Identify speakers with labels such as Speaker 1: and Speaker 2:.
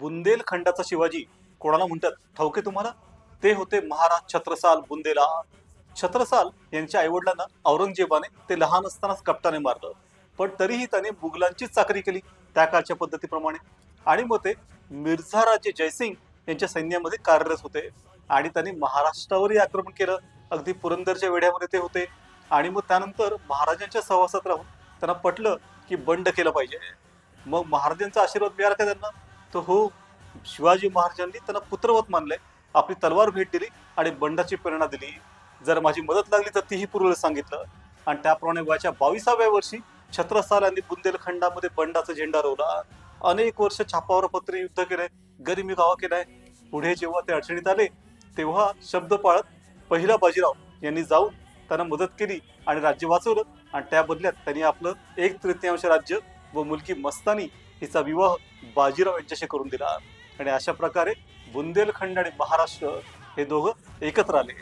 Speaker 1: बुंदेलखंडाचा शिवाजी कोणाला म्हणतात ठाऊक आहे तुम्हाला? ते होते महाराज छत्रसाल बुंदेलाल. छत्रसाल यांच्या आईवडिलांना औरंगजेबाने ते लहान असतानाच कप्ताने मारलं, पण तरीही त्याने मुघलांची चाकरी केली त्या काळच्या पद्धतीप्रमाणे. आणि मग ते मिर्झा राजे जयसिंग यांच्या सैन्यामध्ये कार्यरत होते आणि त्यांनी महाराष्ट्रावरही आक्रमण केलं. अगदी पुरंदरच्या वेढ्यामध्ये ते होते. आणि मग त्यानंतर महाराजांच्या सहवासात राहून त्यांना पटलं की बंड केलं पाहिजे. मग महाराजांचा आशीर्वाद मिळाला का त्यांना? तर हो, शिवाजी महाराजांनी त्यांना पुत्रवत मानलंय, आपली तलवार भेट दिली आणि बंडाची प्रेरणा दिली. जर माझी मदत लागली तर तीही पूर्वेला सांगितलं. आणि त्याप्रमाणे वयाच्या 22व्या वर्षी छत्रसाल यांनी बुंदेलखंडामध्ये बंडाचा झेंडा रोवला. अनेक वर्ष छापावर पत्रे युद्ध केलंय, गरिमी गावा केलाय. पुढे जेव्हा ते अडचणीत आले तेव्हा शब्द पाळत पहिला बाजीराव यांनी जाऊन त्यांना मदत केली आणि राज्य वाचवलं. आणि त्या बदल्यात त्यांनी आपलं 1/3 राज्य व मुलगी मस्तानी हिचा विवाह बाजीराव यांच्याशी करून दिला. आणि अशा प्रकारे बुंदेलखंड आणि महाराष्ट्र हे दोघं एकत्र आले.